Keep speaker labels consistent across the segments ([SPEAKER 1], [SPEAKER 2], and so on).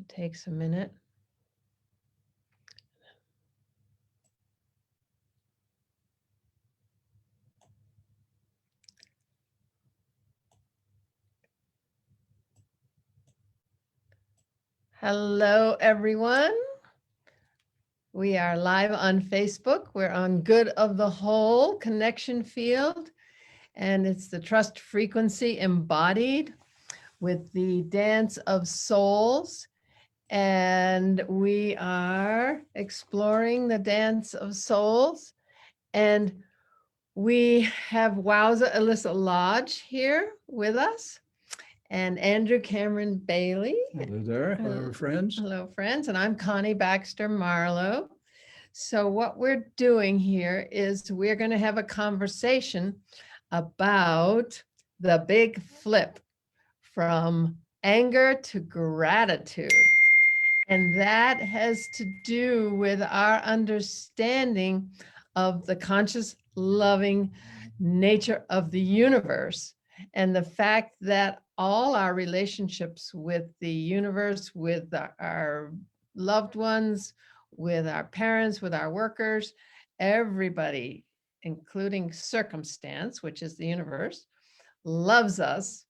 [SPEAKER 1] It takes a minute. Hello, everyone. We are live on Facebook. We're on Good of the Whole Connection Field, and it's the Trust Frequency Embodied with the Dance of Souls. And we are exploring the Dance of Souls. And we have Wowza Elisa Lodge here with us, and Andrew Cameron Bailey.
[SPEAKER 2] Hello there, hello friends.
[SPEAKER 1] Hello friends, and I'm Connie Baxter Marlow. So what we're doing here is we're going to have a conversation about the big flip from anger to gratitude. And that has to do with our understanding of the conscious, loving nature of the universe, and the fact that all our relationships with the universe, with our loved ones, with our parents, with our workers, everybody, including circumstance, which is the universe, loves us,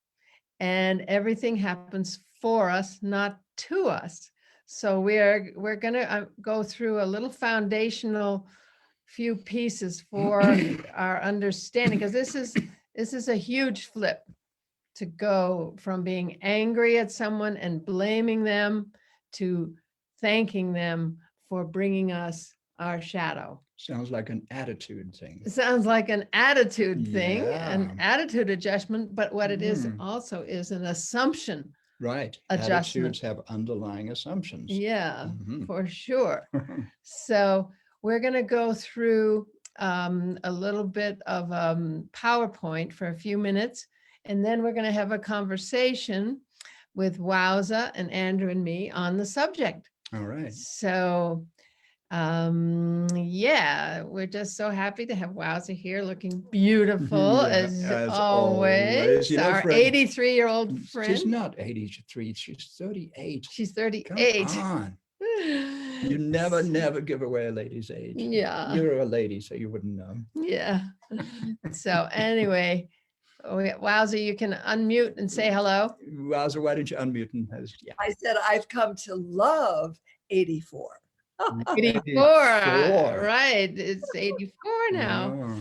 [SPEAKER 1] and everything happens for us, not to us. So we're going to go through a little foundational few pieces for our understanding, because this is a huge flip to go from being angry at someone and blaming them to thanking them for bringing us our shadow.
[SPEAKER 2] Sounds like an attitude thing.
[SPEAKER 1] It sounds like an attitude thing,
[SPEAKER 2] Yeah.
[SPEAKER 1] an attitude adjustment, but what it is also is an assumption.
[SPEAKER 2] Right.
[SPEAKER 1] Adjustment.
[SPEAKER 2] Attitudes have underlying assumptions.
[SPEAKER 1] Yeah, for sure. So we're going to go through a little bit of PowerPoint for a few minutes, and then we're going to have a conversation with Wowza and Andrew and me on the subject.
[SPEAKER 2] All right.
[SPEAKER 1] So, yeah, we're just so happy to have Wowza here, looking beautiful as always.
[SPEAKER 2] You know,
[SPEAKER 1] our 83-year-old friend.
[SPEAKER 2] She's not 83, she's 38.
[SPEAKER 1] She's 38.
[SPEAKER 2] Come on. You never give away a lady's age.
[SPEAKER 1] Yeah.
[SPEAKER 2] You're a lady, so you wouldn't know.
[SPEAKER 1] Yeah. So anyway, Wowza, you can unmute and say hello.
[SPEAKER 2] Wowza, why don't you unmute and yeah.
[SPEAKER 3] I said I've come to love 84.
[SPEAKER 1] 84, right? It's 84 now.
[SPEAKER 2] Yeah.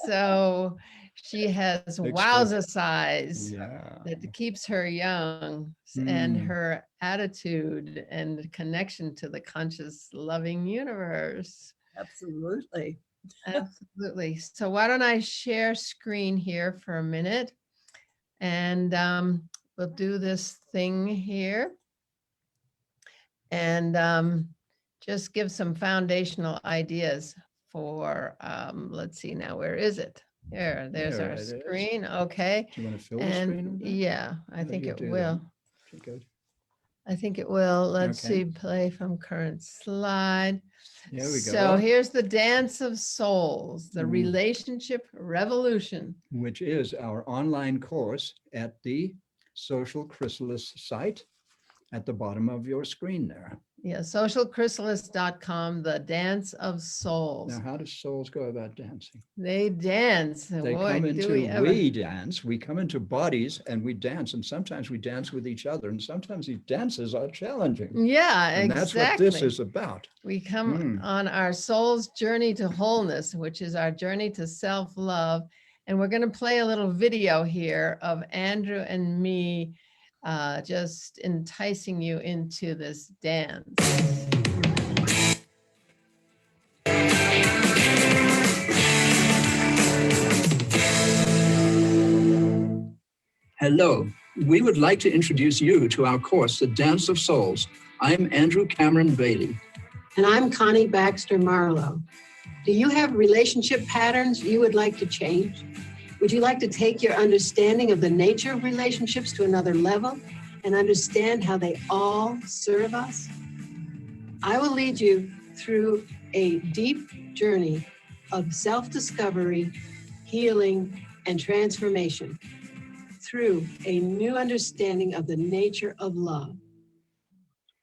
[SPEAKER 1] So she has Wowza size
[SPEAKER 2] Yeah.
[SPEAKER 1] that keeps her young, and her attitude and connection to the conscious, loving universe.
[SPEAKER 3] Absolutely.
[SPEAKER 1] Absolutely. So why don't I share screen here for a minute, and we'll do this thing here, and just give some foundational ideas for, let's see now, where is it? There's our screen. Okay.
[SPEAKER 2] Do you want to fill the screen?
[SPEAKER 1] Yeah, I think it will.
[SPEAKER 2] Good.
[SPEAKER 1] I think it will. Let's see, play from current slide.
[SPEAKER 2] Here we go.
[SPEAKER 1] So here's the Dance of Souls, the Relationship Revolution.
[SPEAKER 2] Which is our online course at the Social Chrysalis site at the bottom of your screen there.
[SPEAKER 1] Yeah, socialchrysalis.com, the Dance of Souls.
[SPEAKER 2] Now, how do souls go about dancing?
[SPEAKER 1] They dance.
[SPEAKER 2] They come into, we dance, we come into bodies and we dance, and sometimes we dance with each other, and sometimes these dances are challenging.
[SPEAKER 1] Yeah,
[SPEAKER 2] and
[SPEAKER 1] exactly.
[SPEAKER 2] That's what this is about.
[SPEAKER 1] We come on our soul's journey to wholeness, which is our journey to self-love. And we're going to play a little video here of Andrew and me just enticing you into this dance.
[SPEAKER 4] Hello, we would like to introduce you to our course, The Dance of Souls. I'm Andrew Cameron Bailey.
[SPEAKER 5] And I'm Connie Baxter Marlow. Do you have relationship patterns you would like to change? Would you like to take your understanding of the nature of relationships to another level and understand how they all serve us? I will lead you through a deep journey of self-discovery, healing, and transformation through a new understanding of the nature of love.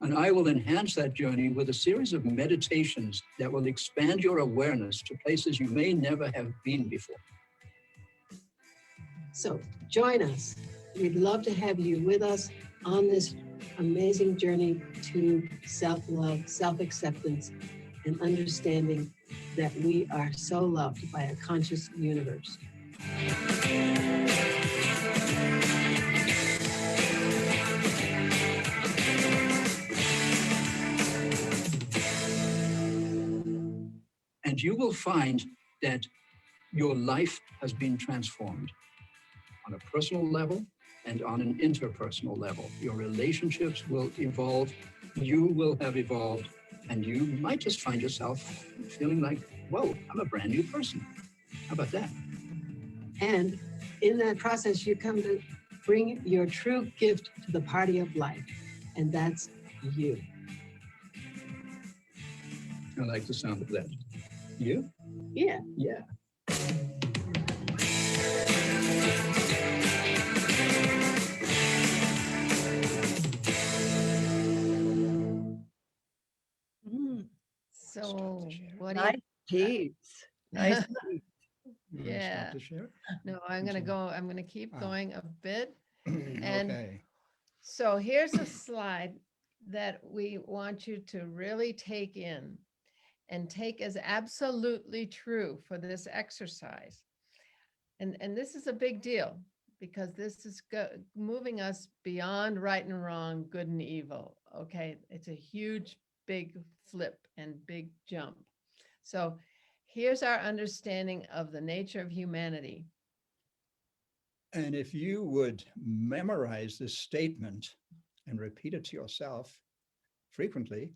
[SPEAKER 4] And I will enhance that journey with a series of meditations that will expand your awareness to places you may never have been before.
[SPEAKER 5] So join us. We'd love to have you with us on this amazing journey to self-love, self-acceptance, and understanding that we are so loved by a conscious universe.
[SPEAKER 4] And you will find that your life has been transformed on a personal level and on an interpersonal level. Your relationships will evolve, you will have evolved, and you might just find yourself feeling like, whoa, I'm a brand new person. How about that?
[SPEAKER 5] And in that process, you come to bring your true gift to the party of life, and that's you.
[SPEAKER 4] I like the sound of that. You?
[SPEAKER 5] Yeah.
[SPEAKER 4] Yeah.
[SPEAKER 1] So what do
[SPEAKER 3] Nice
[SPEAKER 1] you?
[SPEAKER 3] piece. Nice piece.
[SPEAKER 2] You wanna stop
[SPEAKER 1] Yeah.
[SPEAKER 2] the share?
[SPEAKER 1] No, I'm gonna go, I'm gonna keep
[SPEAKER 2] Ah.
[SPEAKER 1] going a bit. And
[SPEAKER 2] Okay.
[SPEAKER 1] so here's a slide that we want you to really take in and take as absolutely true for this exercise. And this is a big deal because this is moving us beyond right and wrong, good and evil. Okay, it's a huge, big flip and big jump. So here's our understanding of the nature of humanity.
[SPEAKER 2] And if you would memorize this statement and repeat it to yourself frequently,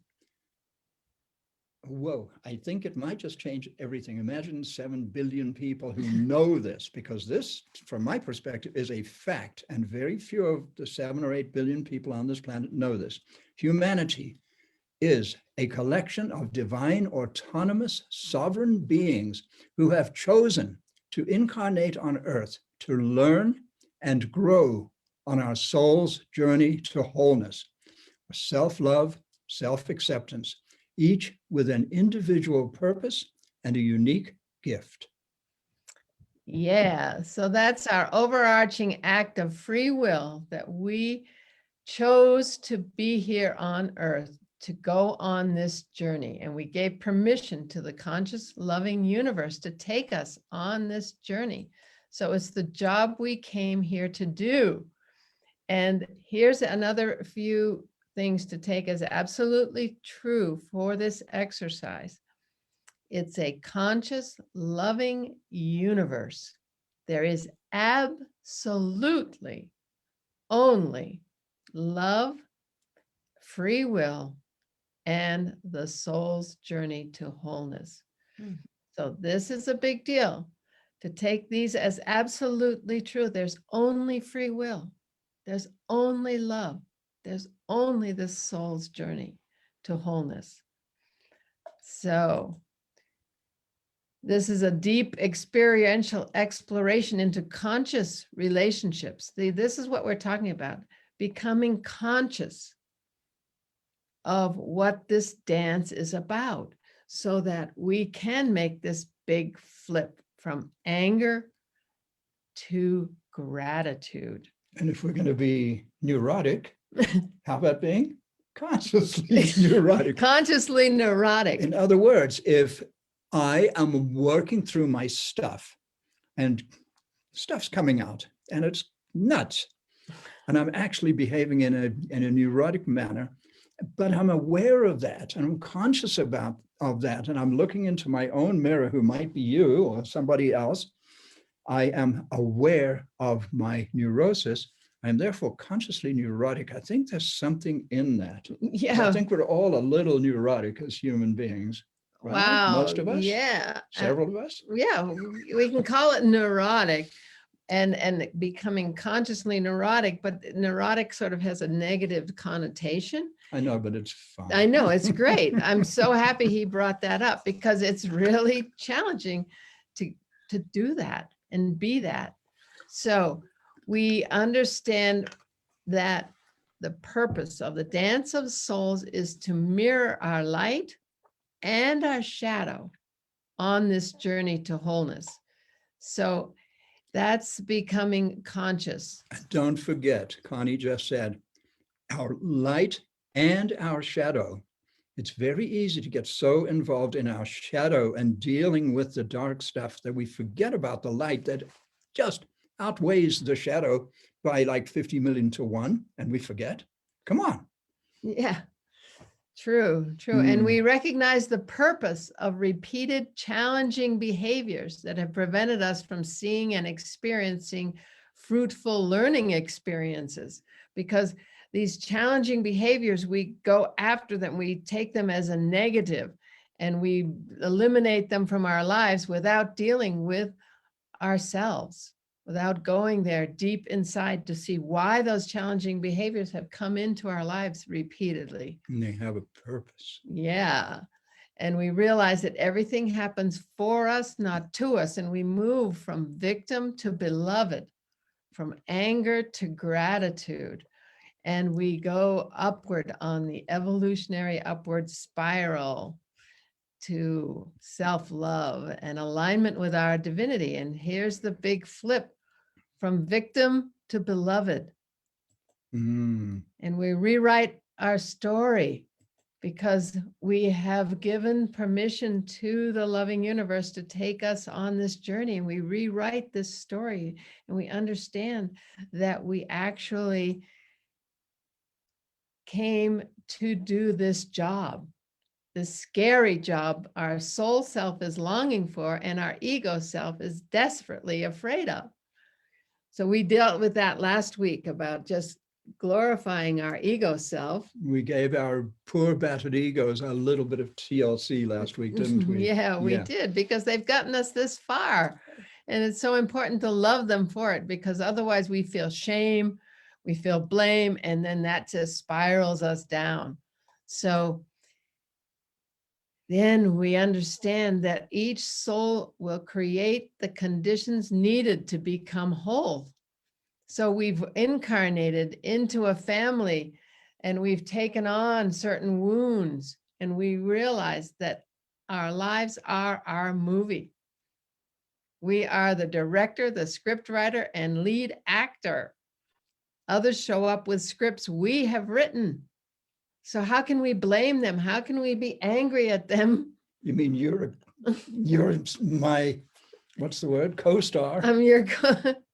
[SPEAKER 2] whoa, I think it might just change everything. Imagine 7 billion people who know this, because this, from my perspective, is a fact, and very few of the 7 or 8 billion people on this planet know this. Humanity is a collection of divine, autonomous, sovereign beings who have chosen to incarnate on Earth to learn and grow on our soul's journey to wholeness, self-love, self-acceptance, each with an individual purpose and a unique gift.
[SPEAKER 1] Yeah, so that's our overarching act of free will that we chose to be here on Earth, to go on this journey. And we gave permission to the conscious, loving universe to take us on this journey. So it's the job we came here to do. And here's another few things to take as absolutely true for this exercise. It's a conscious, loving universe. There is absolutely only love, free will, and the soul's journey to wholeness. So this is a big deal, to take these as absolutely true. There's only free will. There's only love. There's only the soul's journey to wholeness. So this is a deep experiential exploration into conscious relationships. This is what we're talking about, becoming conscious of what this dance is about so that we can make this big flip from anger to gratitude.
[SPEAKER 2] And if we're going to be neurotic, how about being consciously neurotic?
[SPEAKER 1] Consciously neurotic.
[SPEAKER 2] In other words, if I am working through my stuff and stuff's coming out and it's nuts, and I'm actually behaving in a neurotic manner, but I'm aware of that and I'm conscious of that, and I'm looking into my own mirror, who might be you or somebody else. I am aware of my neurosis. I'm therefore consciously neurotic. I think there's something in that.
[SPEAKER 1] Yeah.
[SPEAKER 2] I think we're all a little neurotic as human beings. Right?
[SPEAKER 1] Wow.
[SPEAKER 2] Most of us?
[SPEAKER 1] Yeah.
[SPEAKER 2] Several of us?
[SPEAKER 1] Yeah, we can call it neurotic and becoming consciously neurotic, but neurotic sort of has a negative connotation.
[SPEAKER 2] I know, but it's fine.
[SPEAKER 1] I know, it's great. I'm so happy he brought that up because it's really challenging to do that and be that. So we understand that the purpose of the dance of souls is to mirror our light and our shadow on this journey to wholeness. So that's becoming conscious.
[SPEAKER 2] And don't forget, Connie just said, our light and our shadow. It's very easy to get so involved in our shadow and dealing with the dark stuff that we forget about the light that just outweighs the shadow by like 50 million to 1, and we forget. Come on.
[SPEAKER 1] Yeah, true. And we recognize the purpose of repeated challenging behaviors that have prevented us from seeing and experiencing fruitful learning experiences, because these challenging behaviors, we go after them, we take them as a negative, and we eliminate them from our lives without dealing with ourselves, without going there deep inside to see why those challenging behaviors have come into our lives repeatedly.
[SPEAKER 2] And they have a purpose.
[SPEAKER 1] Yeah. And we realize that everything happens for us, not to us. And we move from victim to beloved, from anger to gratitude. And we go upward on the evolutionary upward spiral to self-love and alignment with our divinity. And here's the big flip, from victim to beloved. And we rewrite our story because we have given permission to the loving universe to take us on this journey. And we rewrite this story, and we understand that we actually came to do this job, this scary job our soul self is longing for and our ego self is desperately afraid of. So we dealt with that last week about just glorifying our ego self.
[SPEAKER 2] We gave our poor battered egos a little bit of TLC last week, didn't we?
[SPEAKER 1] Yeah, we did, because they've gotten us this far. And it's so important to love them for it, because otherwise we feel shame, we feel blame, and then that just spirals us down. So then we understand that each soul will create the conditions needed to become whole. So we've incarnated into a family, and we've taken on certain wounds, and we realize that our lives are our movie. We are the director, the script writer, and lead actor. Others show up with scripts we have written. So how can we blame them? How can we be angry at them?
[SPEAKER 2] You mean you're my, what's the word, co-star
[SPEAKER 1] I'm your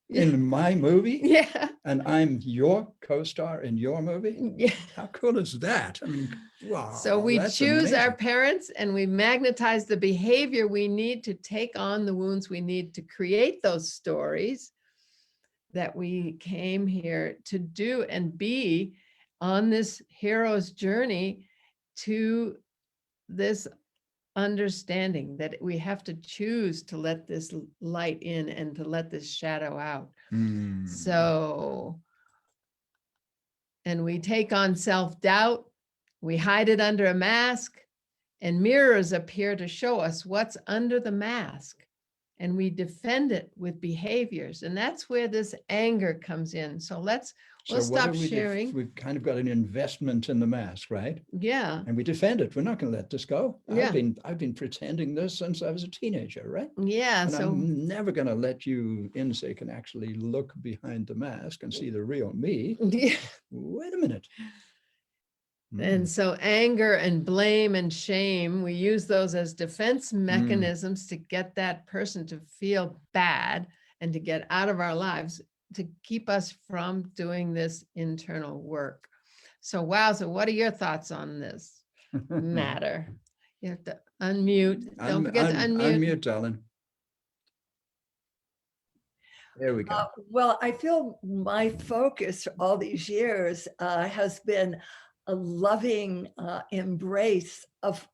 [SPEAKER 2] in my movie?
[SPEAKER 1] yeah.
[SPEAKER 2] And I'm your co-star in your movie?
[SPEAKER 1] Yeah.
[SPEAKER 2] How cool is that? I mean, wow.
[SPEAKER 1] So we
[SPEAKER 2] that's
[SPEAKER 1] choose our
[SPEAKER 2] amazing.
[SPEAKER 1] parents, and we magnetize the behavior we need to take on the wounds we need to create those stories that we came here to do and be on this hero's journey to this understanding that we have to choose to let this light in and to let this shadow out. So, and we take on self-doubt, we hide it under a mask, and mirrors appear to show us what's under the mask, and we defend it with behaviors. And that's where this anger comes in. So we'll
[SPEAKER 2] So what
[SPEAKER 1] stop
[SPEAKER 2] do we do?
[SPEAKER 1] sharing.
[SPEAKER 2] We've kind of got an investment in the mask, right?
[SPEAKER 1] Yeah.
[SPEAKER 2] And we defend it. We're not going to let this go.
[SPEAKER 1] Yeah.
[SPEAKER 2] I've been pretending this since I was a teenager, right?
[SPEAKER 1] Yeah.
[SPEAKER 2] And
[SPEAKER 1] So
[SPEAKER 2] I'm never going to let you in so you can actually look behind the mask and see the real me.
[SPEAKER 1] yeah.
[SPEAKER 2] Wait a minute.
[SPEAKER 1] And so anger and blame and shame, we use those as defense mechanisms to get that person to feel bad and to get out of our lives, to keep us from doing this internal work. So Wowza, what are your thoughts on this matter? You have to unmute. Don't forget to unmute.
[SPEAKER 2] Unmute, darling. There we go.
[SPEAKER 3] Well, I feel my focus all these years has been a loving embrace of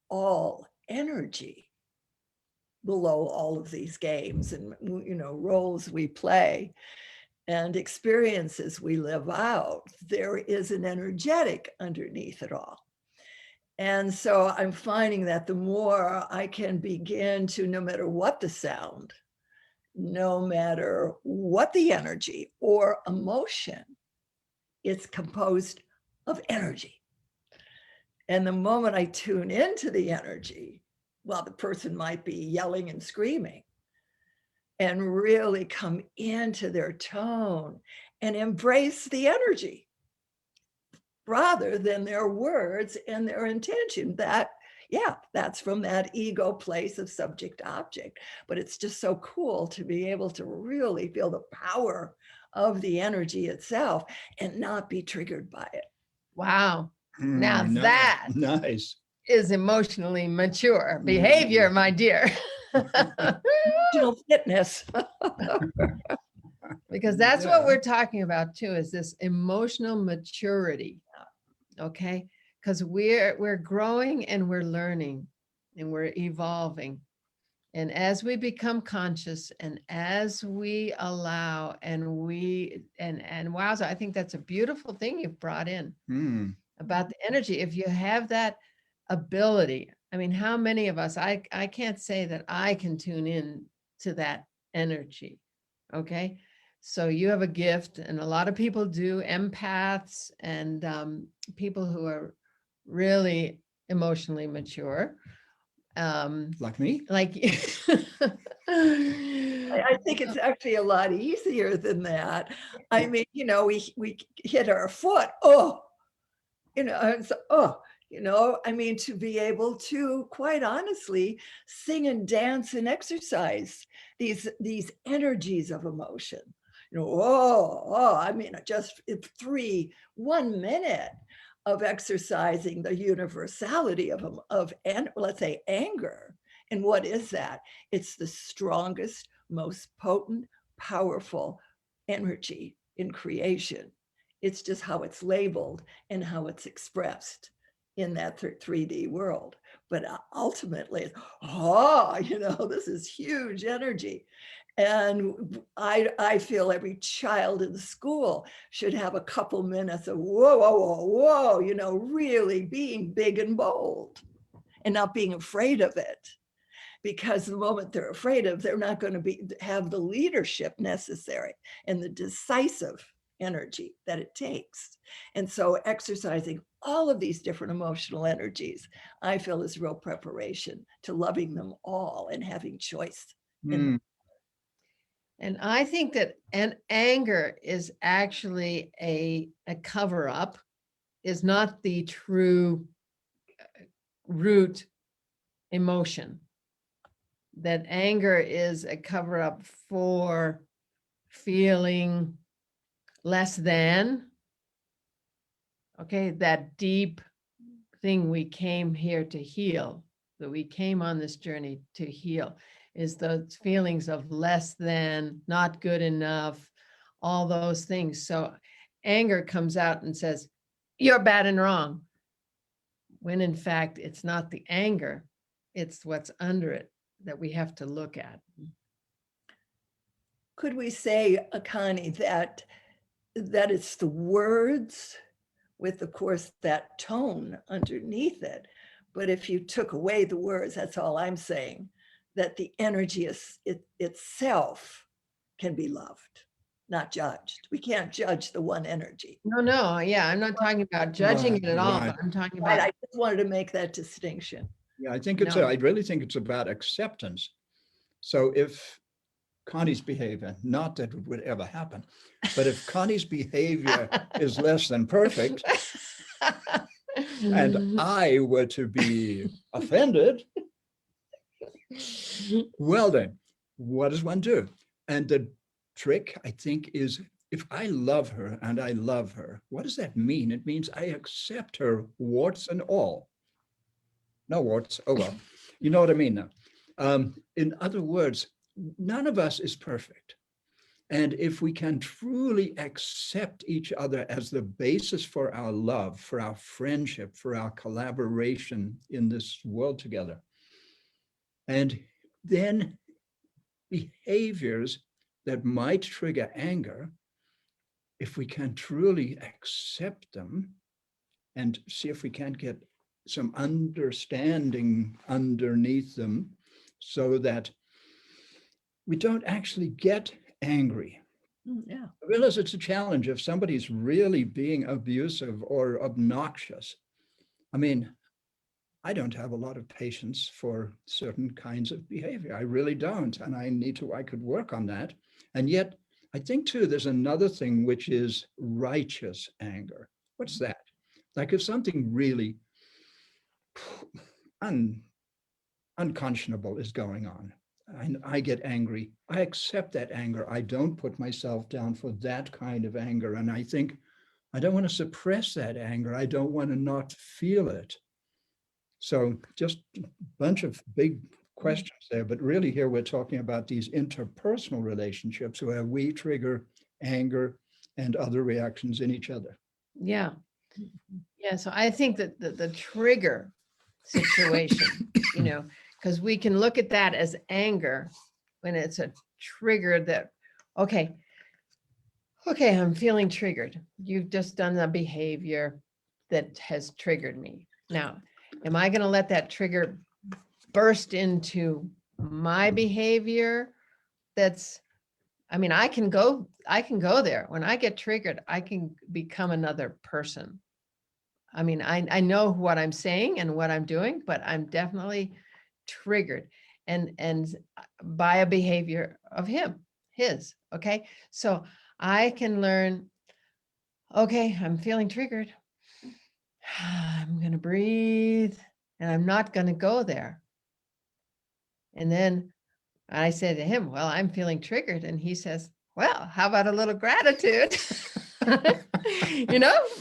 [SPEAKER 3] all energy below all of these games and, you know, roles we play and experiences we live out. There is an energetic underneath it all. And so I'm finding that the more I can begin to, no matter what the sound, no matter what the energy or emotion, it's composed of energy. And the moment I tune into the energy, well, the person might be yelling and screaming, and really come into their tone and embrace the energy rather than their words and their intention. That, yeah, that's from that ego place of subject object. But it's just so cool to be able to really feel the power of the energy itself and not be triggered by it.
[SPEAKER 1] Wow. Now
[SPEAKER 2] Nice.
[SPEAKER 1] that
[SPEAKER 2] Nice.
[SPEAKER 1] is emotionally mature behavior, my dear.
[SPEAKER 3] Emotional fitness.
[SPEAKER 1] Because that's what
[SPEAKER 2] Yeah.
[SPEAKER 1] we're talking about too, is this emotional maturity. Okay. Because we're growing and we're learning and we're evolving. And as we become conscious and as we allow and Wowza, I think that's a beautiful thing you've brought in about the energy. If you have that ability, I mean, how many of us, I can't say that I can tune in to that energy. Okay. So you have a gift, and a lot of people do, empaths and people who are really emotionally mature.
[SPEAKER 2] Like me?
[SPEAKER 1] Like
[SPEAKER 3] I think it's actually a lot easier than that. I mean, you know, we hit our foot. Oh, you know, it's, oh, you know, I mean, to be able to, quite honestly, sing and dance and exercise these energies of emotion. You know, I mean, just 1 minute of exercising the universality of and let's say anger. And what is that? It's the strongest, most potent, powerful energy in creation. It's just how it's labeled and how it's expressed in that 3D world. But ultimately, you know, this is huge energy. And I feel every child in school should have a couple minutes of whoa, you know, really being big and bold and not being afraid of it. Because the moment they're afraid of, they're not going to have the leadership necessary and the decisive energy that it takes. And so exercising all of these different emotional energies, I feel, is real preparation to loving them all and having choice in them.
[SPEAKER 1] And I think that anger is actually a cover-up, is not the true root emotion. That anger is a cover-up for feeling less than, okay, that deep thing we came here to heal, that we came on this journey to heal, is those feelings of less than, not good enough, all those things. So anger comes out and says, you're bad and wrong. When in fact, it's not the anger, it's what's under it that we have to look at.
[SPEAKER 3] Could we say, Connie, that it's the words with, of course, that tone underneath it? But if you took away the words, that's all I'm saying, that the energy itself can be loved, not judged. We can't judge the one energy.
[SPEAKER 1] No, yeah, I'm not talking about judging it at all, but I'm talking about.
[SPEAKER 3] I just wanted to make that distinction.
[SPEAKER 2] Yeah, I think it's, I really think it's about acceptance. So if Connie's behavior, not that it would ever happen, but if Connie's behavior is less than perfect, and I were to be offended, well then, what does one do? And the trick, I think, is if I love her and I love her, what does that mean? It means I accept her warts and all. No warts, oh well, you know what I mean now. In other words, none of us is perfect. And if we can truly accept each other as the basis for our love, for our friendship, for our collaboration in this world together, and then behaviors that might trigger anger, if we can truly accept them and see if we can't get some understanding underneath them so that we don't actually get angry.
[SPEAKER 3] Yeah.
[SPEAKER 2] I realize it's a challenge if somebody's really being abusive or obnoxious. I mean, I don't have a lot of patience for certain kinds of behavior. I really don't. And I could work on that. And yet, I think too, there's another thing, which is righteous anger. What's that? Like if something really unconscionable is going on, and I get angry, I accept that anger. I don't put myself down for that kind of anger. And I think I don't want to suppress that anger. I don't want to not feel it. So just a bunch of big questions there, but really here we're talking about these interpersonal relationships where we trigger anger and other reactions in each other.
[SPEAKER 1] Yeah. Yeah. So I think that the trigger situation, because we can look at that as anger when it's a trigger that, okay, I'm feeling triggered. You've just done a behavior that has triggered me. Now, am I going to let that trigger burst into my behavior? I can go there. When I get triggered, I can become another person. I know what I'm saying and what I'm doing, but I'm definitely triggered and by a behavior of his. Okay. So I can learn, okay, I'm feeling triggered. I'm going to breathe and I'm not going to go there. And then I say to him, well, I'm feeling triggered. And he says, well, how about a little gratitude?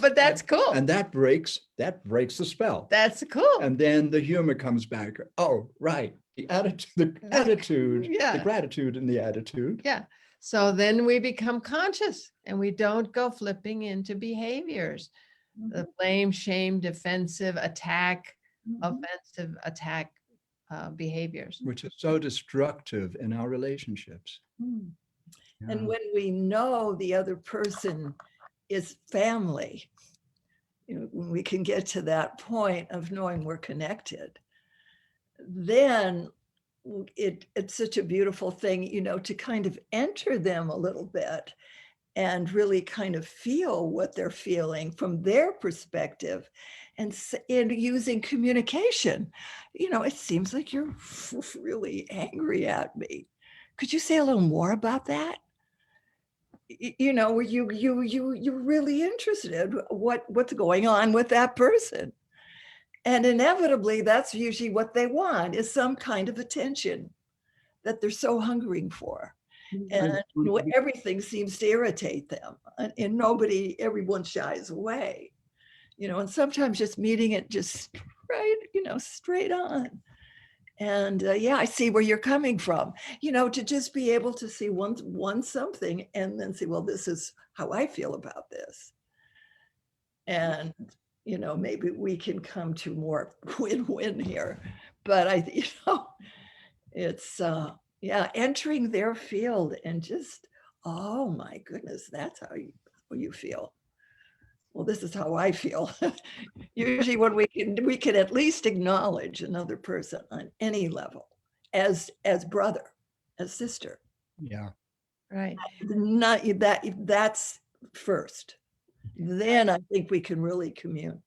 [SPEAKER 1] But that's cool.
[SPEAKER 2] And that breaks the spell.
[SPEAKER 1] That's cool.
[SPEAKER 2] And then the humor comes back. Oh, right. The attitude,
[SPEAKER 1] Yeah.
[SPEAKER 2] the gratitude and the attitude.
[SPEAKER 1] Yeah. So then we become conscious and we don't go flipping into behaviors. The blame, shame, defensive, attack, offensive attack behaviors.
[SPEAKER 2] Which is so destructive in our relationships.
[SPEAKER 3] And when we know the other person is family, when we can get to that point of knowing we're connected, then it's such a beautiful thing, to kind of enter them a little bit and really kind of feel what they're feeling from their perspective and using communication. It seems like you're really angry at me. Could you say a little more about that? Where you're really interested what's going on with that person. And inevitably, that's usually what they want, is some kind of attention that they're so hungering for. And everything seems to irritate them. And everyone shies away. And sometimes just meeting it just straight on. And I see where you're coming from, to just be able to see one something and then say, well, this is how I feel about this. And, maybe we can come to more win-win here. But it's, entering their field and just, oh my goodness, that's how you feel. Well, this is how I feel. Usually when we can at least acknowledge another person on any level as brother, as sister.
[SPEAKER 2] Yeah.
[SPEAKER 1] Right.
[SPEAKER 3] Not that's first. Then I think we can really commune.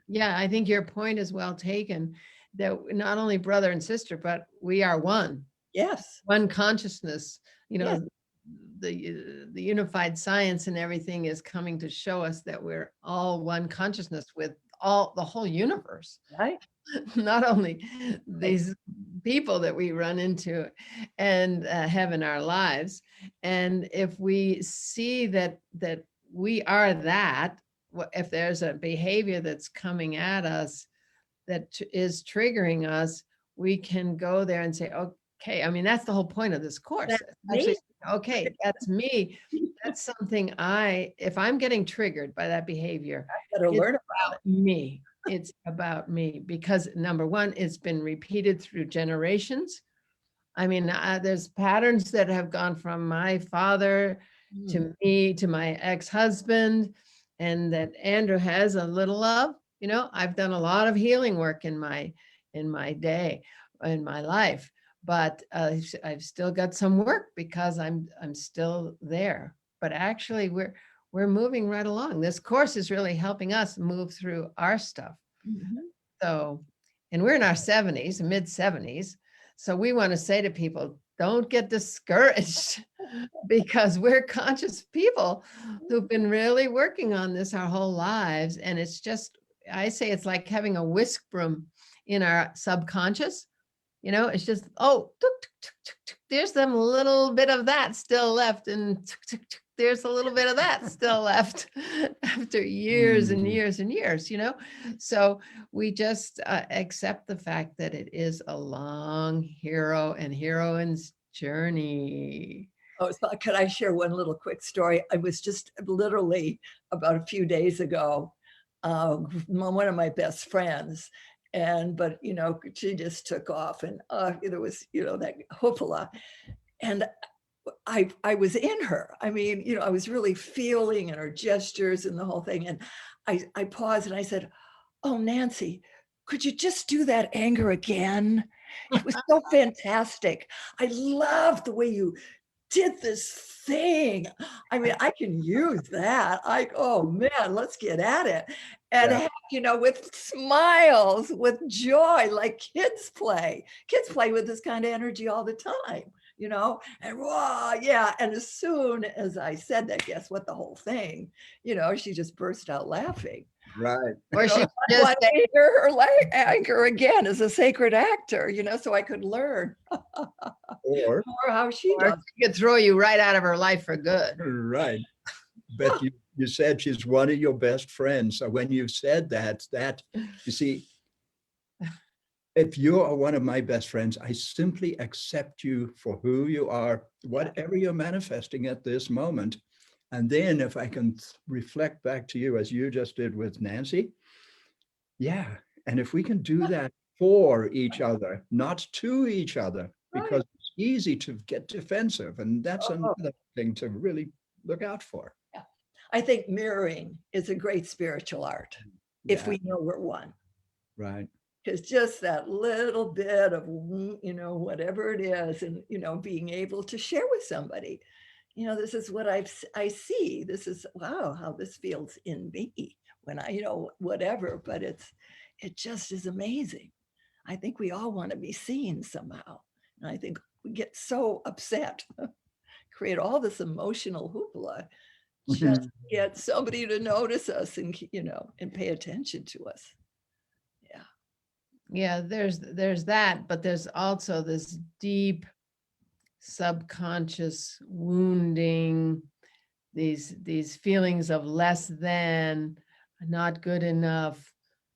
[SPEAKER 1] Yeah, I think your point is well taken, that not only brother and sister, but we are one.
[SPEAKER 3] Yes.
[SPEAKER 1] One consciousness,
[SPEAKER 3] Yes.
[SPEAKER 1] the unified science and everything is coming to show us that we're all one consciousness with the whole universe.
[SPEAKER 3] Right.
[SPEAKER 1] Not only these people that we run into and have in our lives. And if we see that we are that, if there's a behavior that's coming at us that is triggering us, we can go there and say, okay, that's the whole point of this course. Actually, okay, that's me. That's something if I'm getting triggered by that behavior,
[SPEAKER 3] I better learn about it.
[SPEAKER 1] Me. It's about me, because number one, it's been repeated through generations. There's patterns that have gone from my father to me, to my ex-husband, and that Andrew has a little of. I've done a lot of healing work in my day, in my life, but I've still got some work because I'm still there. But actually, we're moving right along. This course is really helping us move through our stuff.
[SPEAKER 3] Mhm.
[SPEAKER 1] So, and we're in our 70s, mid 70s. So we want to say to people, don't get discouraged because we're conscious people who've been really working on this our whole lives. And it's just, I say it's like having a whisk broom in our subconscious. You know, it's just, oh, tuk, tuk, tuk, tuk, tuk, there's them little bit of that still left. And tuk, tuk, tuk, there's a little bit of that still left after years and years and years, you know? So we just accept the fact that it is a long hero and heroine's journey.
[SPEAKER 3] Oh, so could I share one little quick story? I was just literally about a few days ago, one of my best friends, but you know, she just took off, and there was, you know, that hoopla, and I was in her. I mean, you know, I was really feeling in her gestures and the whole thing, and I paused and I said, "Oh, Nancy, could you just do that anger again? It was so fantastic. I love the way you did this thing. I mean, I can use that. Oh man, let's get at it." And
[SPEAKER 2] Yeah.
[SPEAKER 3] you know, with smiles, with joy, like kids play. Kids play with this kind of energy all the time, you know, and wow, yeah. And as soon as I said that, guess what? The whole thing, you know, she just burst out laughing.
[SPEAKER 2] Right.
[SPEAKER 1] Or
[SPEAKER 3] You know,
[SPEAKER 1] she
[SPEAKER 3] I
[SPEAKER 1] just
[SPEAKER 3] want to hear her anger again as a sacred actor, you know, so I could learn
[SPEAKER 2] Or,
[SPEAKER 3] more how she
[SPEAKER 1] or
[SPEAKER 3] does.
[SPEAKER 1] she could throw you right out of her life for good.
[SPEAKER 2] right. But you said she's one of your best friends. So when you said that, you see, if you are one of my best friends, I simply accept you for who you are, whatever you're manifesting at this moment. And then if I can reflect back to you as you just did with Nancy, yeah. And if we can do that for each other, not to each other, because
[SPEAKER 3] Right.
[SPEAKER 2] it's easy to get defensive. And that's
[SPEAKER 3] Oh,
[SPEAKER 2] another thing to really look out for.
[SPEAKER 3] yeah. I think mirroring is a great spiritual art if
[SPEAKER 2] Yeah,
[SPEAKER 3] we know we're one.
[SPEAKER 2] right.
[SPEAKER 3] Because just that little bit of, you know, whatever it is, and, you know, being able to share with somebody, you know, this is what I see. This is, wow, how this feels in me when I, you know, whatever, but it just is amazing. I think we all want to be seen somehow. And I think we get so upset, create all this emotional hoopla, just
[SPEAKER 2] Mhm.
[SPEAKER 3] get somebody to notice us and, you know, and pay attention to us. Yeah.
[SPEAKER 1] Yeah, there's that, but there's also this deep subconscious wounding, these feelings of less than, not good enough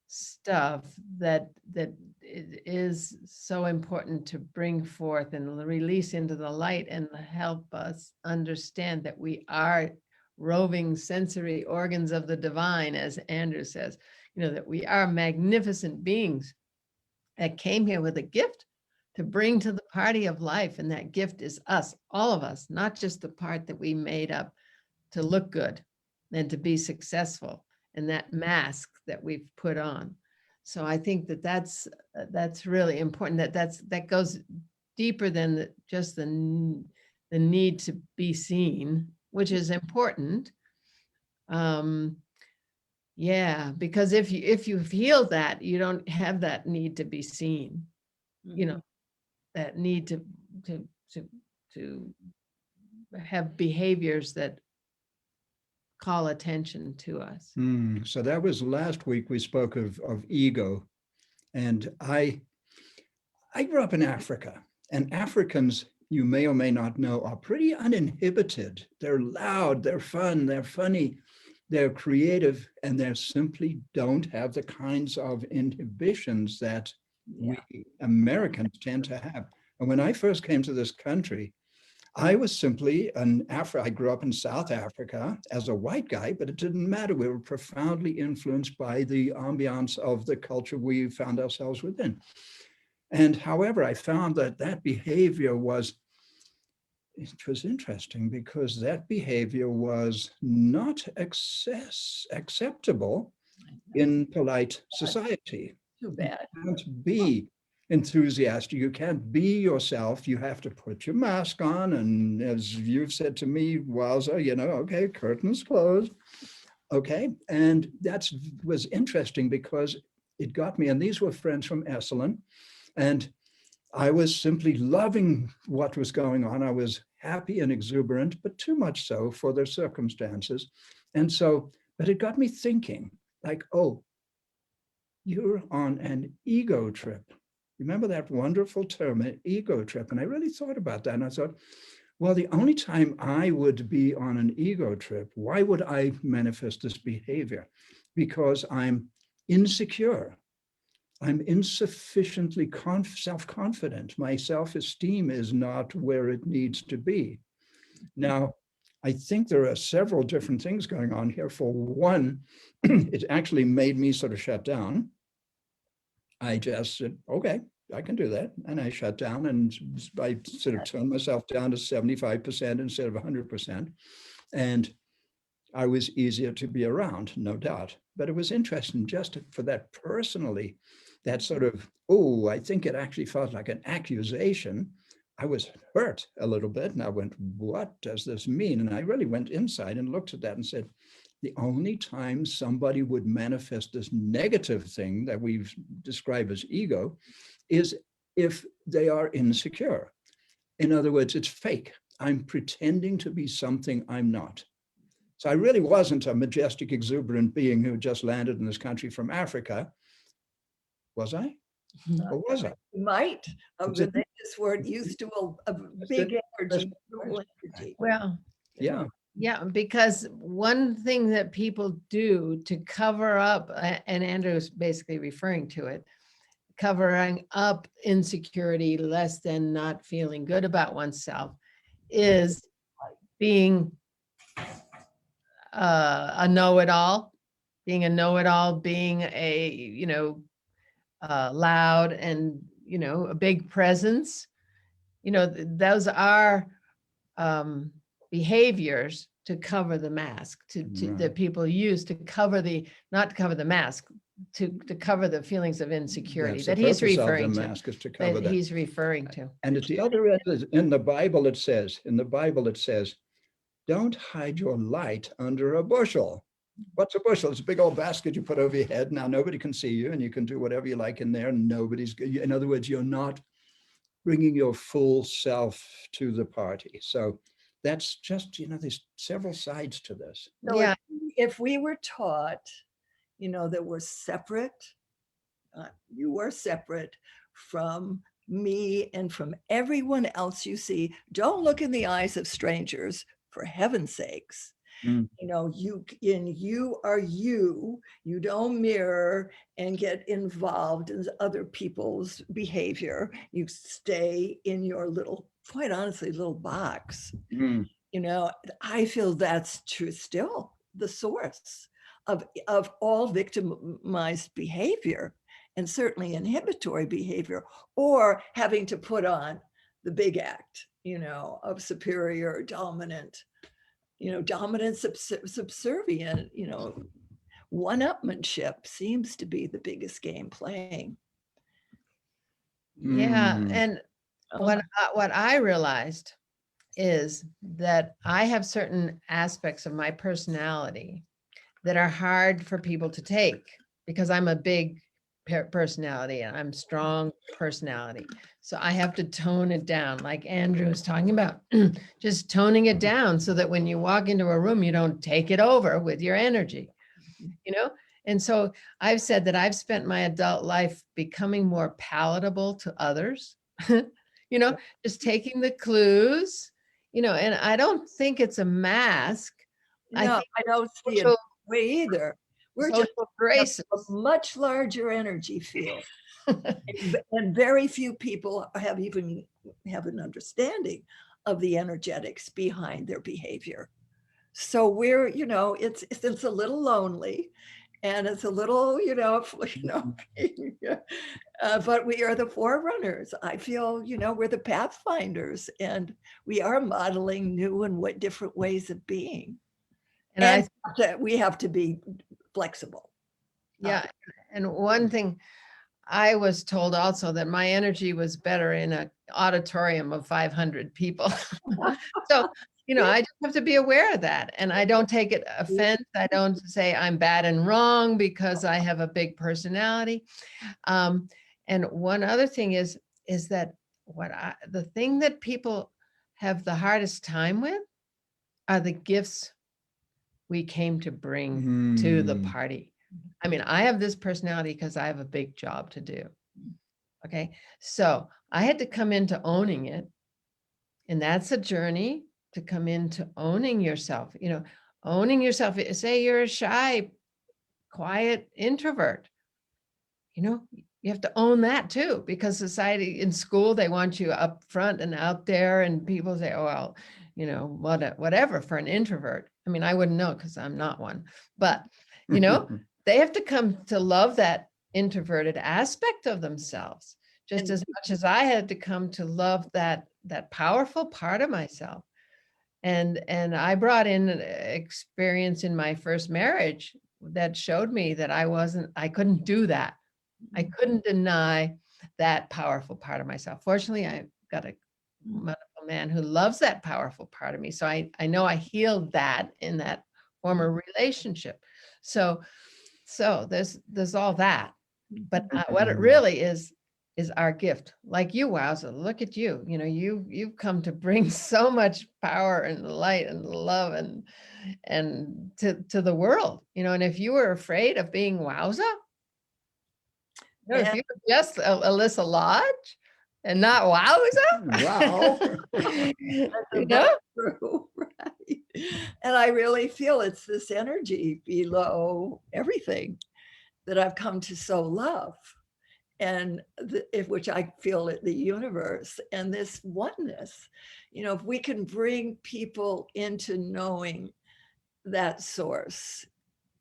[SPEAKER 1] stuff that it is so important to bring forth and release into the light and help us understand that we are roving sensory organs of the divine, as Andrew says, you know, that we are magnificent beings that came here with a gift to bring to the party of life. And that gift is us, all of us, not just the part that we made up to look good and to be successful, and that mask that we've put on. So I think that that's really important, that goes deeper than just the need to be seen, which is important. Yeah, because if you've healed that, you don't have that need to be seen, you know, that need to to have behaviors that call attention to us.
[SPEAKER 2] So that was last week we spoke of ego. And I grew up in Africa, and Africans, you may or may not know, are pretty uninhibited. They're loud, they're fun, they're funny, they're creative, and they simply don't have the kinds of inhibitions that we Americans tend to have. And when I first came to this country, I was simply I grew up in South Africa as a white guy, but it didn't matter. We were profoundly influenced by the ambiance of the culture we found ourselves within. And however, I found that behavior was interesting because that behavior was not acceptable in polite society.
[SPEAKER 3] Too
[SPEAKER 2] You
[SPEAKER 3] bad.
[SPEAKER 2] can't be enthusiast. You can't be yourself. You have to put your mask on. And as you've said to me, Wowza, you know, okay, curtains closed. Okay. And that was interesting because it got me. And these were friends from Esalen. And I was simply loving what was going on. I was happy and exuberant, but too much so for their circumstances. And so, but it got me thinking like, oh, you're on an ego trip. Remember that wonderful term, an ego trip? And I really thought about that. And I thought, well, the only time I would be on an ego trip, why would I manifest this behavior? Because I'm insecure. I'm insufficiently self-confident. My self-esteem is not where it needs to be. Now, I think there are several different things going on here. For one, it actually made me sort of shut down. I just said, okay, I can do that. And I shut down and I sort of turned myself down to 75% instead of 100%. And I was easier to be around, no doubt. But it was interesting just for that personally, that sort of, oh, I think it actually felt like an accusation. I was hurt a little bit and I went, what does this mean? And I really went inside and looked at that and said, the only time somebody would manifest this negative thing that we've described as ego is if they are insecure. In other words, it's fake. I'm pretending to be something I'm not. So I really wasn't a majestic, exuberant being who just landed in this country from Africa. Was I? Or was I?
[SPEAKER 3] Might. This word used to a big energy.
[SPEAKER 1] Well,
[SPEAKER 2] Yeah.
[SPEAKER 1] yeah, because one thing that people do to cover up, and Andrew's basically referring to it, covering up insecurity, less than not feeling good about oneself, is being a know-it-all, being a, you know, loud and, you know, a big presence. You know, those are behaviors to cover the mask, that people use to cover not to cover the mask, to cover the feelings of insecurity that he's referring to.
[SPEAKER 2] Mask is to cover that.
[SPEAKER 1] He's referring to.
[SPEAKER 2] And at the other end, in the Bible, it says, don't hide your light under a bushel. What's a bushel? It's a big old basket you put over your head. Now nobody can see you and you can do whatever you like in there. And in other words, you're not bringing your full self to the party. So that's just, you know, there's several sides to this.
[SPEAKER 3] So
[SPEAKER 1] Yeah.
[SPEAKER 3] if we were taught, you know, that we're separate, you were separate from me and from everyone else you see, don't look in the eyes of strangers, for heaven's sakes. You know, you are you don't mirror and get involved in other people's behavior. You stay in your little, quite honestly, little box. You know, I feel that's true, still the source of all victimized behavior, and certainly inhibitory behavior, or having to put on the big act, you know, of superior, dominant, you know, dominant, subservient, you know, one-upmanship seems to be the biggest game playing.
[SPEAKER 1] Yeah, and what I realized is that I have certain aspects of my personality that are hard for people to take, because I'm a big personality and I'm strong personality. So I have to tone it down, like Andrew was talking about, just toning it down so that when you walk into a room, you don't take it over with your energy, you know? And so I've said that I've spent my adult life becoming more palatable to others, you know, just taking the clues, you know, and I don't think it's a mask.
[SPEAKER 3] No, I don't see it way either. We're just
[SPEAKER 1] graces.
[SPEAKER 3] a much larger energy field. And very few people have an understanding of the energetics behind their behavior. So we're, you know, it's a little lonely, and it's a little, but we are the forerunners. I feel, you know, we're the pathfinders, and we are modeling new and different ways of being. And we have to be flexible.
[SPEAKER 1] Yeah. And one thing I was told also that my energy was better in an auditorium of 500 people. So, I just have to be aware of that. And I don't take it offense. I don't say I'm bad and wrong because I have a big personality. And one other thing is that the thing that people have the hardest time with are the gifts we came to bring to the party. I mean, I have this personality because I have a big job to do. Okay. So I had to come into owning it. And that's a journey to come into owning yourself, owning yourself. Say you're a shy, quiet introvert, you have to own that too, because society in school, they want you up front and out there, and people say, oh, well, whatever for an introvert. I mean, I wouldn't know because I'm not one, but they have to come to love that introverted aspect of themselves just as much as I had to come to love that powerful part of myself. And I brought in an experience in my first marriage that showed me that I couldn't do that. I couldn't deny that powerful part of myself. Fortunately, I got a wonderful man who loves that powerful part of me. So I know I healed that in that former relationship. So there's all that. But what it really is our gift. Like you, Wowza, look at you. You've come to bring so much power and light and love and to the world. And if you were afraid of being Wowza, if you were just Elisa Lodge and not Wowza,
[SPEAKER 2] Wow.
[SPEAKER 3] True, right? And I really feel it's this energy below everything that I've come to so love, and which I feel at the universe and this oneness. If we can bring people into knowing that source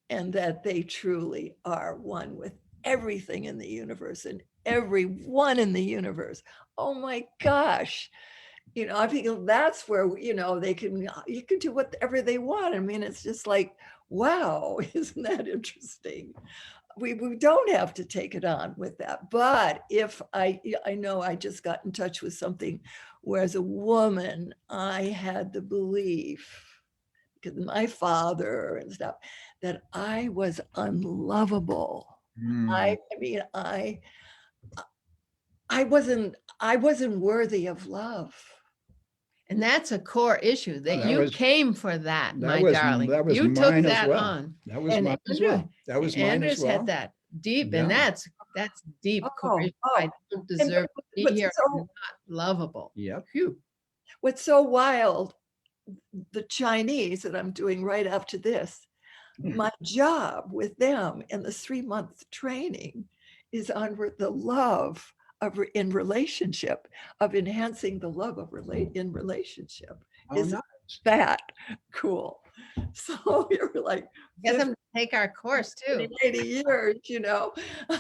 [SPEAKER 3] and that they truly are one with everything in the universe and everyone in the universe, oh my gosh, I think that's where you can do whatever they want. I mean, it's just like, wow, isn't that interesting? We don't have to take it on with that. But if I know I just got in touch with something where as a woman, I had the belief, because my father and stuff, that I was unlovable. I mean, I wasn't worthy of love.
[SPEAKER 1] And that's a core issue that you came for that, my darling.
[SPEAKER 2] That was
[SPEAKER 1] you took
[SPEAKER 2] mine
[SPEAKER 1] that
[SPEAKER 2] as well.
[SPEAKER 1] on.
[SPEAKER 2] That was mine as well. That was mine as well.
[SPEAKER 1] Had that deep, and that's deep core issue. I don't deserve to be here. I'm not lovable.
[SPEAKER 2] Yep.
[SPEAKER 1] Phew.
[SPEAKER 3] What's so wild, the Chinese that I'm doing right after this, my job with them in the 3-month training is on the love in relationship, of enhancing the love of in relationship. Is
[SPEAKER 2] nice.
[SPEAKER 3] That cool? So you're like,
[SPEAKER 1] Get them to take our course too.
[SPEAKER 3] 80 years,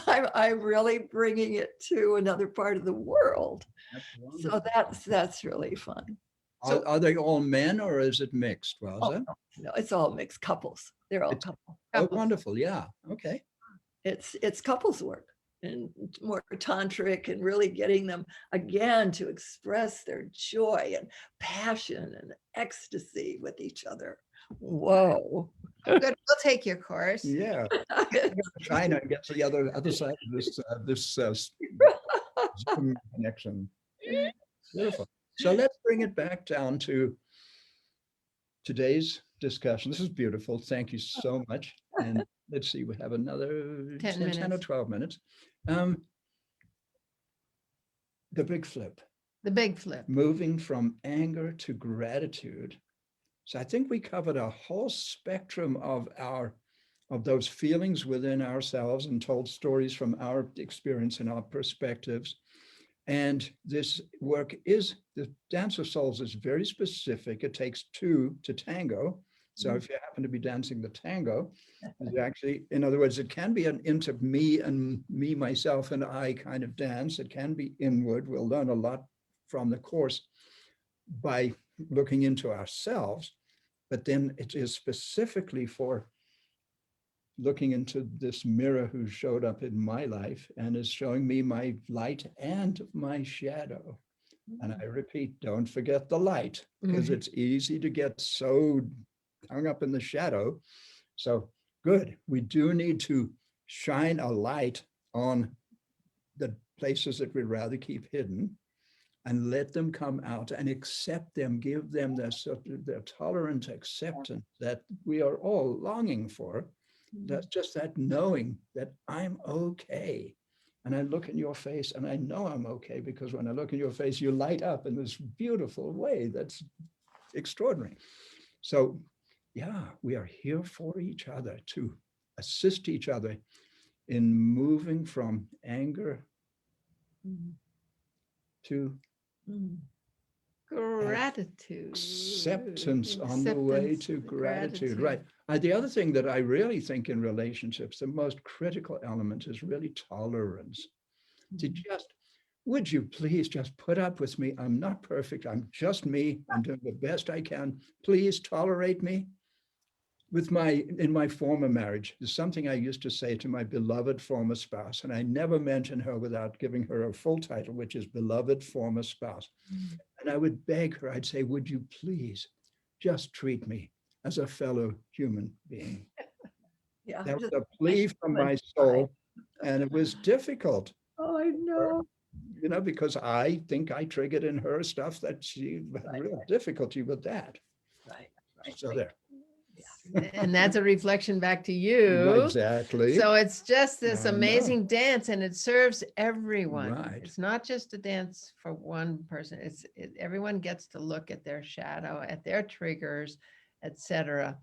[SPEAKER 3] I'm really bringing it to another part of the world. So that's really fun.
[SPEAKER 2] So are they all men or is it mixed?
[SPEAKER 3] No, it's all mixed couples. They're all couples.
[SPEAKER 2] Oh, wonderful. Yeah. Okay.
[SPEAKER 3] It's couples work and more tantric, and really getting them again to express their joy and passion and ecstasy with each other. Whoa.
[SPEAKER 1] Good. We'll take your course.
[SPEAKER 2] Yeah. China and get to the other side of this connection. Beautiful. So let's bring it back down to today's discussion. This is beautiful. Thank you so much. And let's see, we have another 10 or 12 minutes. The big flip.
[SPEAKER 1] The big flip.
[SPEAKER 2] Moving from anger to gratitude. So I think we covered a whole spectrum of those feelings within ourselves and told stories from our experience and our perspectives. And this work the Dance of Souls is very specific. It takes two to tango. So if you happen to be dancing the tango, actually, in other words, it can be an into me and me, myself, and I kind of dance. It can be inward. We'll learn a lot from the course by looking into ourselves, but then it is specifically for looking into this mirror who showed up in my life and is showing me my light and my shadow. And I repeat, don't forget the light, because it's easy to get so hung up in the shadow. So good, we do need to shine a light on the places that we'd rather keep hidden and let them come out and accept them, give them their tolerant acceptance that we are all longing for. That's just that knowing that I'm okay. And I look in your face and I know I'm okay, because when I look in your face, you light up in this beautiful way that's extraordinary. So yeah, we are here for each other, to assist each other in moving from anger to
[SPEAKER 1] Gratitude.
[SPEAKER 2] acceptance on the way to gratitude. Right. The other thing that I really think in relationships, the most critical element is really tolerance. To just, would you please just put up with me? I'm not perfect. I'm just me. I'm doing the best I can. Please tolerate me. In my former marriage, there's something I used to say to my beloved former spouse, and I never mention her without giving her a full title, which is beloved former spouse. And I would beg her, I'd say, would you please just treat me as a fellow human being?
[SPEAKER 3] Yeah.
[SPEAKER 2] That was a plea from my soul. And it was difficult.
[SPEAKER 3] Oh, I know.
[SPEAKER 2] You know, because I think I triggered in her stuff that she had real difficulty with that.
[SPEAKER 3] Right.
[SPEAKER 2] So there.
[SPEAKER 1] And that's a reflection back to you.
[SPEAKER 2] Exactly.
[SPEAKER 1] So it's just this
[SPEAKER 2] I know.
[SPEAKER 1] amazing dance, and it serves everyone.
[SPEAKER 2] Right.
[SPEAKER 1] It's not just a dance for one person. Everyone gets to look at their shadow, at their triggers, etc.,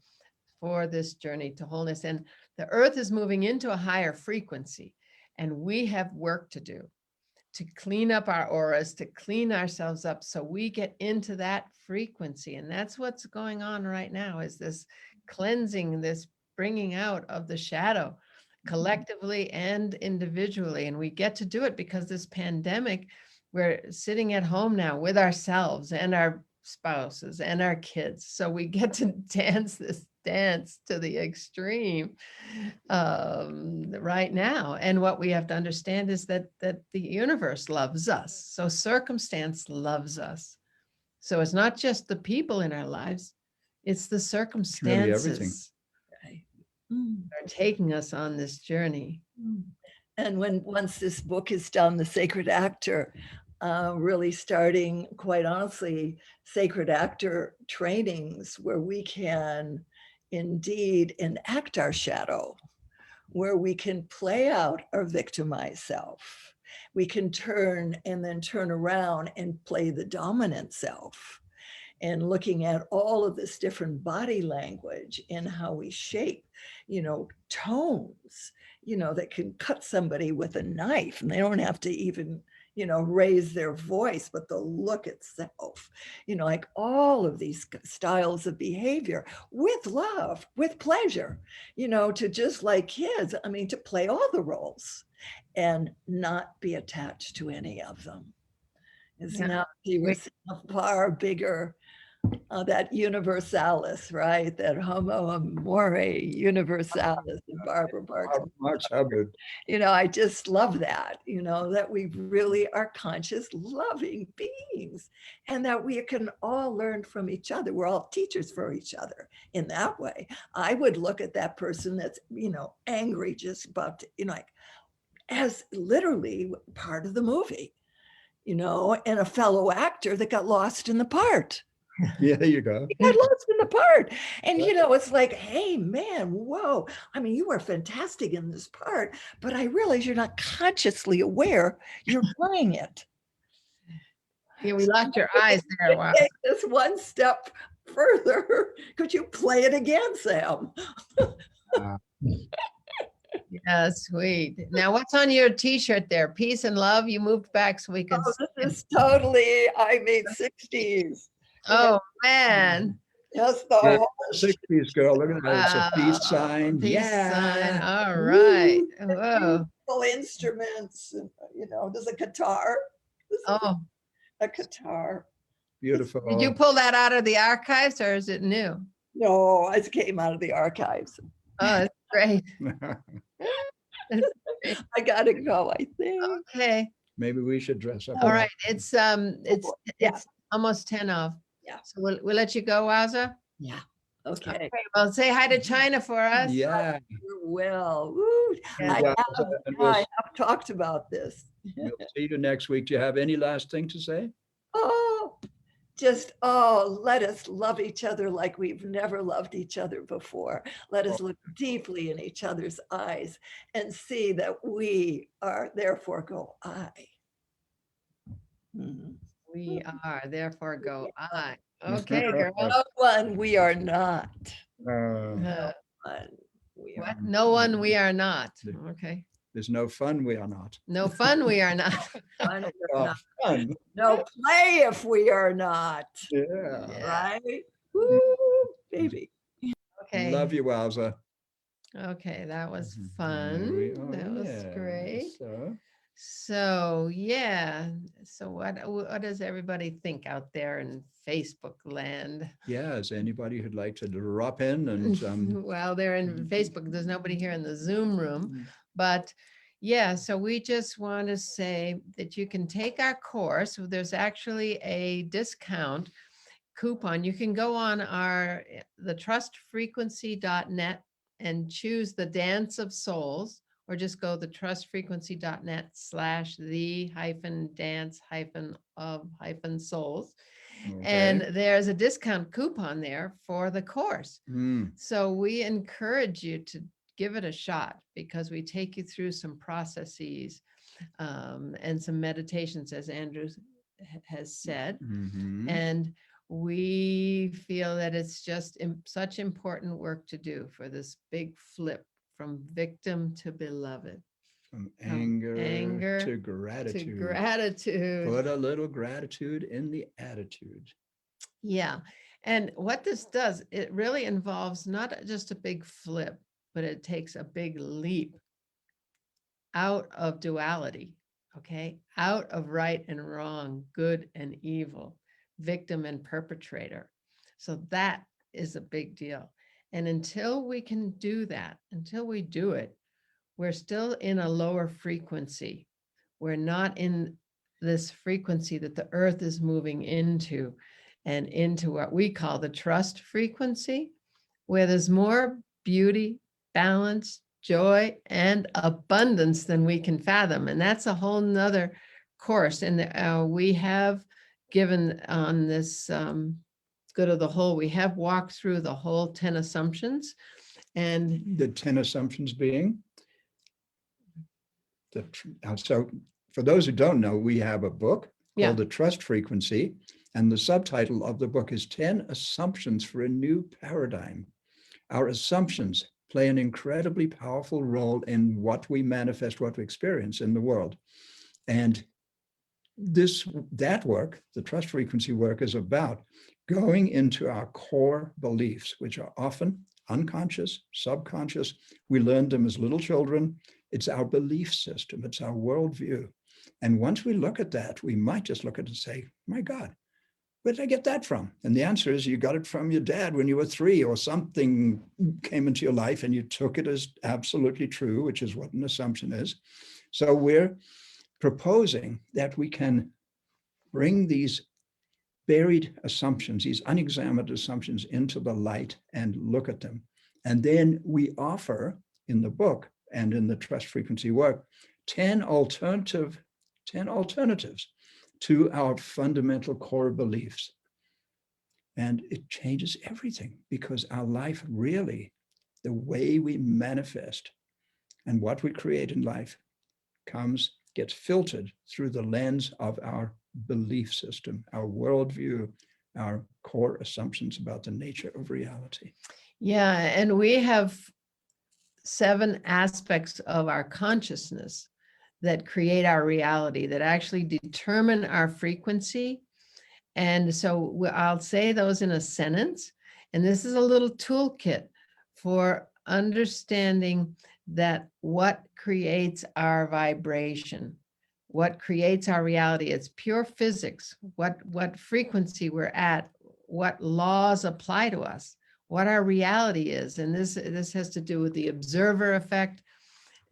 [SPEAKER 1] for this journey to wholeness. And the earth is moving into a higher frequency, and we have work to do to clean up our auras, to clean ourselves up so we get into that frequency. And that's what's going on right now, is this cleansing, this bringing out of the shadow collectively and individually. And we get to do it because this pandemic, we're sitting at home now with ourselves and our spouses and our kids. So we get to dance this dance to the extreme right now. And what we have to understand is that the universe loves us. So circumstance loves us. So it's not just the people in our lives, it's the circumstances that are taking us on this journey.
[SPEAKER 3] And once this book is done, The Sacred Actor, really starting, quite honestly, sacred actor trainings where we can indeed enact our shadow, where we can play out our victimized self. We can turn around and play the dominant self. And looking at all of this different body language and how we shape, tones, that can cut somebody with a knife, and they don't have to even, raise their voice, but the look itself, like all of these styles of behavior with love, with pleasure, to just like kids, to play all the roles and not be attached to any of them. It's not, he was a far bigger, that universalis, right? That homo amore universalis, Barbara Parks.
[SPEAKER 2] Marx Hubbard.
[SPEAKER 3] I just love that, that we really are conscious, loving beings, and that we can all learn from each other. We're all teachers for each other in that way. I would look at that person that's, angry just about, like, as literally part of the movie, and a fellow actor that got lost in the part.
[SPEAKER 2] Yeah, there you go.
[SPEAKER 3] He got lost in the part. And, it's like, hey, man, whoa. You are fantastic in this part, but I realize you're not consciously aware you're playing it.
[SPEAKER 1] Yeah, we locked your eyes there. Wow.
[SPEAKER 3] Take this one step further. Could you play it again, Sam?
[SPEAKER 1] Yeah, sweet. Now, what's on your t-shirt there? Peace and love. You moved back so we could.
[SPEAKER 3] This is totally, 60s.
[SPEAKER 1] Oh, man.
[SPEAKER 3] Just the whole
[SPEAKER 2] 60s girl. Look at that. It's a peace sign.
[SPEAKER 1] Peace sign. All right. Whoa.
[SPEAKER 3] Instruments. And, there's a guitar.
[SPEAKER 1] Oh,
[SPEAKER 3] a guitar.
[SPEAKER 2] Beautiful.
[SPEAKER 1] Did you pull that out of the archives, or is it new?
[SPEAKER 3] No, it came out of the archives.
[SPEAKER 1] Oh, it's Great.
[SPEAKER 3] I gotta go, I think.
[SPEAKER 1] Okay.
[SPEAKER 2] Maybe we should dress up.
[SPEAKER 1] All right. It's
[SPEAKER 3] Yeah.
[SPEAKER 1] almost 10 of.
[SPEAKER 3] Yeah.
[SPEAKER 1] So we'll let you go, Wowza.
[SPEAKER 3] Yeah. Okay.
[SPEAKER 1] Okay. Well, say hi to China for us.
[SPEAKER 2] Yeah.
[SPEAKER 3] Well, woo.
[SPEAKER 1] Yeah.
[SPEAKER 3] I have talked about this.
[SPEAKER 2] We'll see you next week. Do you have any last thing to say?
[SPEAKER 3] Oh, let us love each other like we've never loved each other before. Let us look deeply in each other's eyes and see that we are, therefore go I. Mhm.
[SPEAKER 1] We are, therefore go I. Okay, girl.
[SPEAKER 3] No one we are not.
[SPEAKER 1] Uh,
[SPEAKER 3] One we are.
[SPEAKER 1] What? No one, we are not. Okay.
[SPEAKER 2] There's no fun, we are not.
[SPEAKER 1] No fun, we are not.
[SPEAKER 3] One we are
[SPEAKER 2] Oh,
[SPEAKER 3] not.
[SPEAKER 2] fun.
[SPEAKER 3] No play if we are not.
[SPEAKER 2] Yeah.
[SPEAKER 1] Yeah.
[SPEAKER 3] Right? Woo, baby.
[SPEAKER 1] Okay.
[SPEAKER 2] Love you, Wowza.
[SPEAKER 1] Okay, that was
[SPEAKER 2] There
[SPEAKER 1] fun.
[SPEAKER 2] we are.
[SPEAKER 1] That was
[SPEAKER 2] Yeah.
[SPEAKER 1] great.
[SPEAKER 2] So,
[SPEAKER 1] So yeah. So what does everybody think out there in Facebook land?
[SPEAKER 2] yeah, is anybody who'd like to drop in and
[SPEAKER 1] Well, they're in Facebook. There's nobody here in the Zoom room, but yeah, so we just want to say that you can take our course. There's actually a discount coupon. You can go on the trustfrequency.net and choose the Dance of Souls, or just go the trustfrequency.net/the-dance-of-souls. And there's a discount coupon there for the course. So we encourage you to give it a shot, because we take you through some processes and some meditations, as Andrew has said. And we feel that it's just such important work to do for this big flip from victim to beloved.
[SPEAKER 2] from anger to
[SPEAKER 1] To
[SPEAKER 2] gratitude.
[SPEAKER 1] gratitude.
[SPEAKER 2] Put a little gratitude in the attitude.
[SPEAKER 1] Yeah. And what this does, it really involves not just a big flip, but it takes a big leap out of duality, okay? Out of right and wrong, good and evil, victim and perpetrator. So that is a big deal. And until we can do that, until we do it, we're still in a lower frequency. We're not in this frequency that the earth is moving into, and into what we call the trust frequency, where there's more beauty, balance, joy, and abundance than we can fathom. And that's a whole nother course. And we have given on this Good of the Whole, we have walked through the whole 10 assumptions. And
[SPEAKER 2] The 10 assumptions being? So for those who don't know, we have a book called The Trust Frequency, and the subtitle of the book is 10 Assumptions for a New Paradigm. Our assumptions play an incredibly powerful role in what we manifest, what we experience in the world. And that work, the trust frequency work, is about going into our core beliefs, which are often unconscious, subconscious. We learned them as little children. It's our belief system. It's our worldview. And once we look at that, we might just look at it and say, my God, where did I get that from? And the answer is you got it from your dad when you were 3, or something came into your life and you took it as absolutely true, which is what an assumption is. So we're proposing that we can bring these buried assumptions, these unexamined assumptions, into the light and look at them. And then we offer in the book and in the trust frequency work 10 alternatives to our fundamental core beliefs. And it changes everything, because our life really, the way we manifest and what we create in life gets filtered through the lens of our belief system, our worldview, our core assumptions about the nature of reality.
[SPEAKER 1] yeah, and we have 7 aspects of our consciousness that create our reality, that actually determine our frequency. And so I'll say those in a sentence. And this is a little toolkit for understanding that what creates our vibration, what creates our reality. It's pure physics, what frequency we're at, what laws apply to us, what our reality is. And this has to do with the observer effect,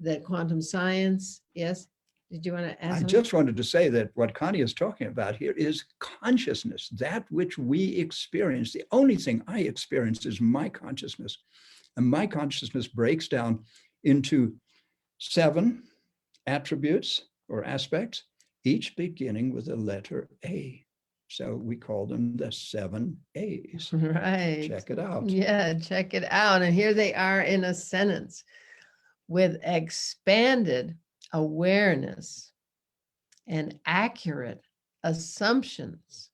[SPEAKER 1] that quantum science. Yes. Did you want to add
[SPEAKER 2] I
[SPEAKER 1] something?
[SPEAKER 2] just wanted to say that what Connie is talking about here is consciousness, that which we experience. The only thing I experience is my consciousness. And my consciousness breaks down into 7 attributes or aspects, each beginning with the letter A. So we call them the 7 A's.
[SPEAKER 1] Right.
[SPEAKER 2] Check it out.
[SPEAKER 1] Yeah, check it out. And here they are in a sentence: with expanded awareness and accurate assumptions,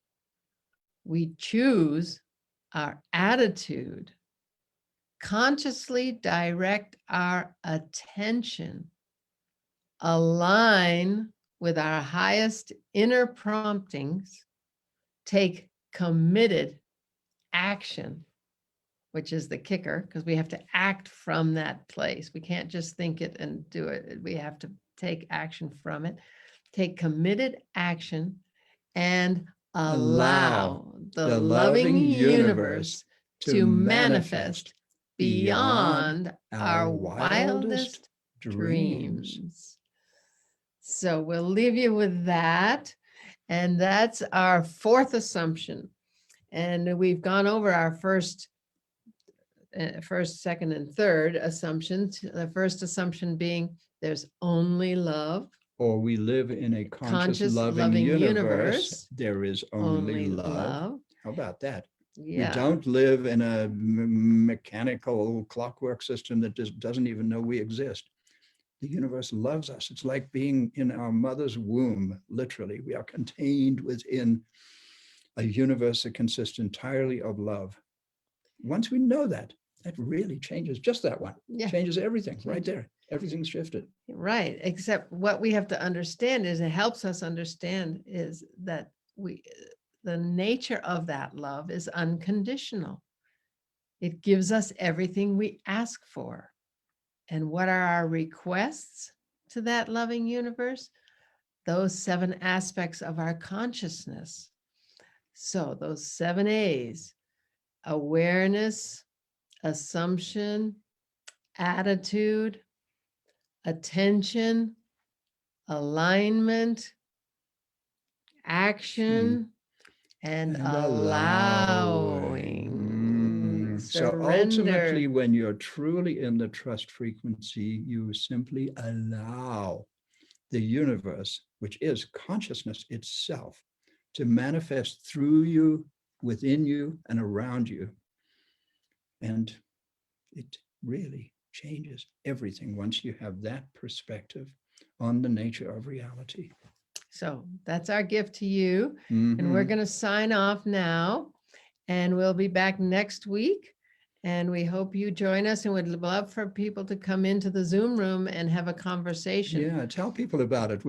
[SPEAKER 1] we choose our attitude, consciously direct our attention, align with our highest inner promptings, take committed action, which is the kicker, because we have to act from that place. We can't just think it and do it. We have to take action from it, take committed action, and allow the loving universe to manifest beyond our wildest dreams. So we'll leave you with that. And that's our 4th assumption. And we've gone over our first, second, and third assumptions. The first assumption being there's only love.
[SPEAKER 2] Or we live in a conscious, loving universe. There is only love. How about that?
[SPEAKER 1] Yeah.
[SPEAKER 2] We don't live in a mechanical clockwork system that doesn't even know we exist. The universe loves us. It's like being in our mother's womb, literally. We are contained within a universe that consists entirely of love. Once we know that, that really changes, just that one, changes everything right there. Everything's shifted.
[SPEAKER 1] Right. Except what we have to understand is, it helps us understand, is that the nature of that love is unconditional. It gives us everything we ask for. And what are our requests to that loving universe? Those 7 aspects of our consciousness. So those 7 A's: awareness, assumption, attitude, attention, alignment, action, and allowing.
[SPEAKER 2] So ultimately, when you're truly in the trust frequency, you simply allow the universe, which is consciousness itself, to manifest through you, within you, and around you. And it really changes everything once you have that perspective on the nature of reality.
[SPEAKER 1] So that's our gift to you. And we're going to sign off now, and we'll be back next week. And we hope you join us, and would love for people to come into the Zoom room and have a conversation.
[SPEAKER 2] Yeah, tell people about it.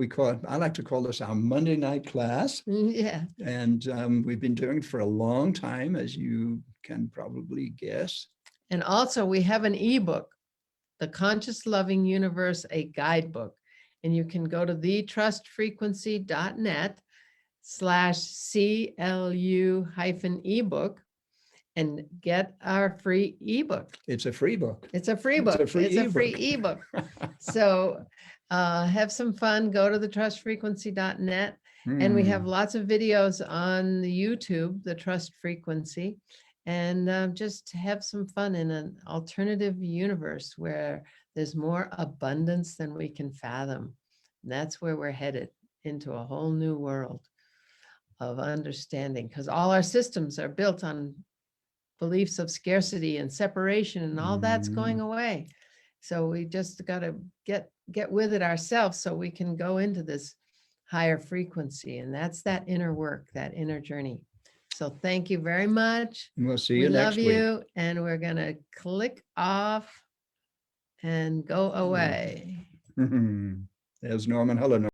[SPEAKER 2] I like to call this our Monday night class.
[SPEAKER 1] Yeah.
[SPEAKER 2] And we've been doing it for a long time, as you can probably guess.
[SPEAKER 1] And also we have an ebook, The Conscious Loving Universe, a guidebook. And you can go to thetrustfrequency.net/CLU-ebook and get our free ebook.
[SPEAKER 2] It's a free book.
[SPEAKER 1] It's a free book. It's a free ebook. So have some fun. Go to thetrustfrequency.net. And we have lots of videos on the YouTube, The Trust Frequency. And just have some fun in an alternative universe where there's more abundance than we can fathom. And that's where we're headed, into a whole new world of understanding, because all our systems are built on beliefs of scarcity and separation, and all that's going away. So we just got to get with it ourselves so we can go into this higher frequency. And that's that inner work, that inner journey. So thank you very much.
[SPEAKER 2] And we'll see you next week.
[SPEAKER 1] We love you. And we're going to click off and go away.
[SPEAKER 2] There's Norman. Hello, Norman.